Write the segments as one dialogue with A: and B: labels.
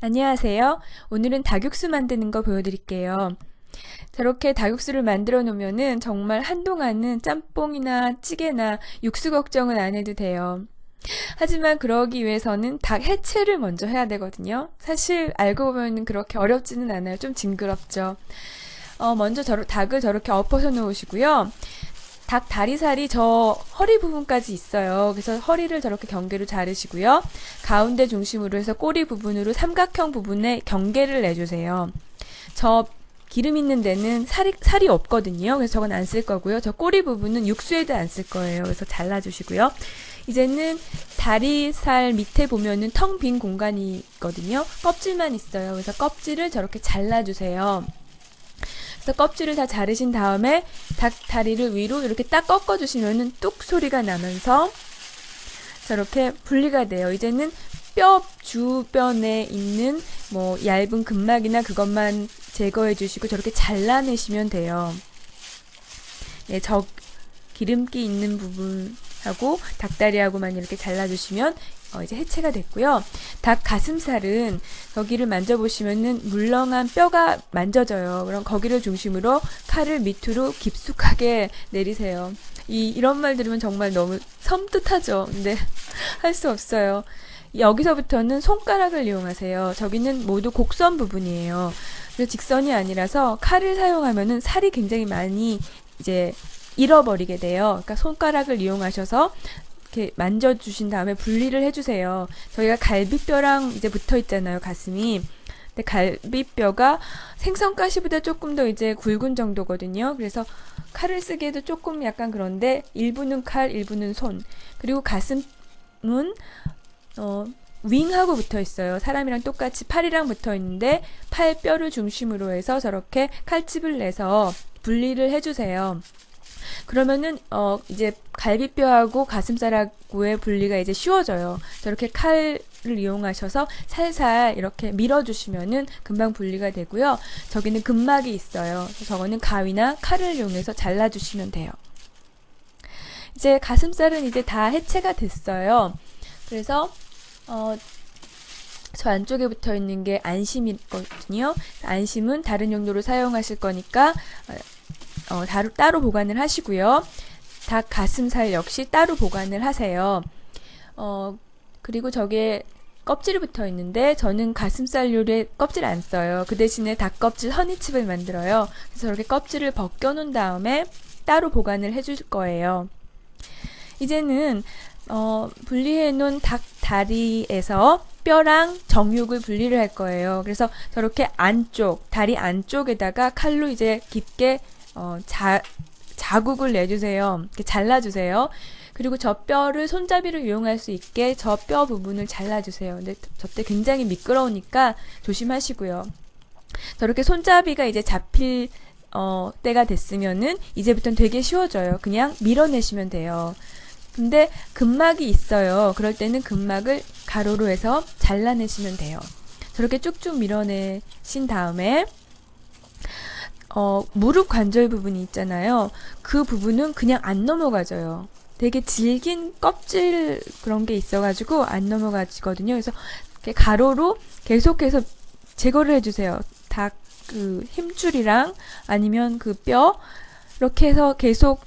A: 안녕하세요. 오늘은 닭육수 만드는 거 보여드릴게요. 저렇게 닭육수를 만들어 놓으면은 정말 한동안은 짬뽕이나 찌개나 육수 걱정은 안 해도 돼요. 하지만 그러기 위해서는 닭 해체를 먼저 해야 되거든요. 사실 알고 보면 그렇게 어렵지는 않아요. 좀 징그럽죠. 먼저 닭을 저렇게 엎어서 놓으시고요. 닭 다리살이 저 허리 부분까지 있어요. 그래서 허리를 저렇게 경계로 자르시고요. 가운데 중심으로 해서 꼬리 부분으로 삼각형 부분에 경계를 내주세요. 저 기름 있는 데는 살이 없거든요. 그래서 저건 안 쓸 거고요. 저 꼬리 부분은 육수에도 안 쓸 거예요. 그래서 잘라주시고요. 이제는 다리살 밑에 보면은 텅 빈 공간이 있거든요. 껍질만 있어요. 그래서 껍질을 저렇게 잘라주세요. 그래서 껍질을 다 자르신 다음에 닭 다리를 위로 이렇게 딱 꺾어주시면은 뚝 소리가 나면서 저렇게 분리가 돼요. 이제는 주변에 있는 뭐 얇은 근막이나 그것만 제거해 주시고 저렇게 잘라내시면 돼요. 네, 저 기름기 있는 부분하고 닭다리하고만 이렇게 잘라주시면 이제 해체가 됐고요. 닭 가슴살은 거기를 만져보시면은 물렁한 뼈가 만져져요. 그럼 거기를 중심으로 칼을 밑으로 깊숙하게 내리세요. 이런 말 들으면 정말 너무 섬뜩하죠. 근데 할 수 없어요. 여기서부터는 손가락을 이용하세요. 저기는 모두 곡선 부분이에요. 그래서 직선이 아니라서 칼을 사용하면은 살이 굉장히 많이 이제 잃어버리게 돼요. 그러니까 손가락을 이용하셔서 이렇게 만져주신 다음에 분리를 해주세요. 저희가 갈비뼈랑 이제 붙어 있잖아요, 가슴이. 근데 갈비뼈가 생선가시보다 조금 더 이제 굵은 정도거든요. 그래서 칼을 쓰기에도 조금 약간 그런데 일부는 칼, 일부는 손. 그리고 가슴은 윙하고 붙어 있어요. 사람이랑 똑같이 팔이랑 붙어 있는데 팔뼈를 중심으로 해서 저렇게 칼집을 내서 분리를 해주세요. 그러면은 이제 갈비뼈하고 가슴살하고의 분리가 이제 쉬워져요. 저렇게 칼을 이용하셔서 살살 이렇게 밀어주시면은 금방 분리가 되고요. 저기는 근막이 있어요. 저거는 가위나 칼을 이용해서 잘라주시면 돼요. 이제 가슴살은 이제 다 해체가 됐어요. 그래서 저 안쪽에 붙어 있는 게 안심이거든요. 안심은 다른 용도로 사용하실 거니까 따로 보관을 하시고요. 닭 가슴살 역시 따로 보관을 하세요. 그리고 저게 껍질이 붙어 있는데 저는 가슴살 요리에 껍질 안 써요. 그 대신에 닭 껍질 허니칩을 만들어요. 그래서 저렇게 껍질을 벗겨 놓은 다음에 따로 보관을 해줄 거예요. 이제는 분리해 놓은 닭 다리에서 뼈랑 정육을 분리를 할 거예요. 그래서 저렇게 다리 안쪽에다가 칼로 이제 깊게 자국을 내주세요. 이렇게 잘라주세요. 그리고 저 뼈를 손잡이를 이용할 수 있게 저 뼈 부분을 잘라주세요. 근데 저때 굉장히 미끄러우니까 조심하시고요. 저렇게 손잡이가 이제 잡힐 때가 됐으면은 이제부터는 되게 쉬워져요. 그냥 밀어내시면 돼요. 근데 근막이 있어요. 그럴 때는 근막을 가로로 해서 잘라내시면 돼요. 저렇게 쭉쭉 밀어내신 다음에 무릎 관절 부분이 있잖아요. 그 부분은 그냥 안 넘어가져요. 되게 질긴 껍질 그런 게 있어가지고 안 넘어가지거든요. 그래서 이렇게 가로로 계속해서 제거를 해주세요. 닭 그 힘줄이랑 아니면 그 뼈 이렇게 해서 계속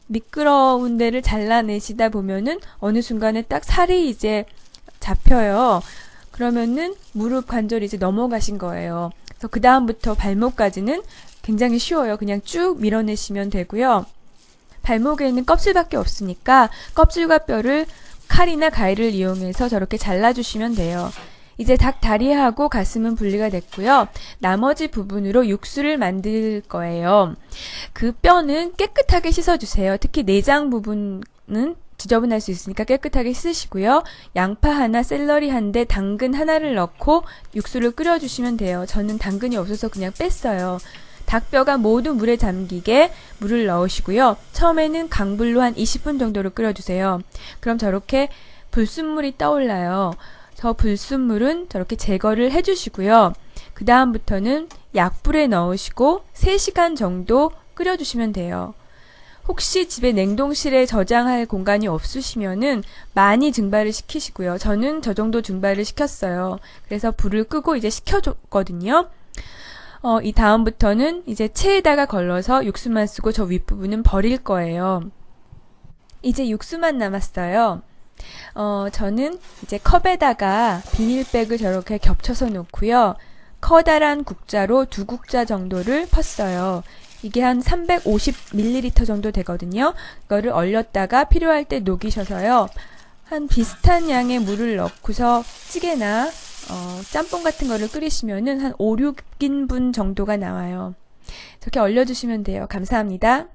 A: 미끄러운 데를 잘라내시다 보면은 어느 순간에 딱 살이 이제 잡혀요. 그러면은 무릎 관절이 이제 넘어가신 거예요. 그래서 그 다음부터 발목까지는 굉장히 쉬워요. 그냥 쭉 밀어내시면 되고요. 발목에는 껍질밖에 없으니까 껍질과 뼈를 칼이나 가위를 이용해서 저렇게 잘라주시면 돼요. 이제 닭 다리하고 가슴은 분리가 됐고요. 나머지 부분으로 육수를 만들 거예요. 그 뼈는 깨끗하게 씻어주세요. 특히 내장 부분은 지저분할 수 있으니까 깨끗하게 씻으시고요. 양파 하나, 샐러리 한 대, 당근 하나를 넣고 육수를 끓여주시면 돼요. 저는 당근이 없어서 그냥 뺐어요. 닭뼈가 모두 물에 잠기게 물을 넣으시고요. 처음에는 강불로 한 20분 정도를 끓여주세요. 그럼 저렇게 불순물이 떠올라요. 저 불순물은 저렇게 제거를 해주시고요. 그 다음부터는 약불에 넣으시고 3시간 정도 끓여주시면 돼요. 혹시 집에 냉동실에 저장할 공간이 없으시면은 많이 증발을 시키시고요. 저는 저 정도 증발을 시켰어요. 그래서 불을 끄고 이제 식혀줬거든요. 이 다음부터는 이제 체에다가 걸러서 육수만 쓰고 저 윗부분은 버릴 거예요. 이제 육수만 남았어요. 저는 이제 컵에다가 비닐백을 저렇게 겹쳐서 놓고요. 커다란 국자로 2국자 정도를 펐어요. 이게 한 350ml 정도 되거든요. 이거를 얼렸다가 필요할 때 녹이셔서요. 한 비슷한 양의 물을 넣고서 찌개나 짬뽕 같은 거를 끓이시면은 한 5, 6인분 정도가 나와요. 저렇게 얼려주시면 돼요. 감사합니다.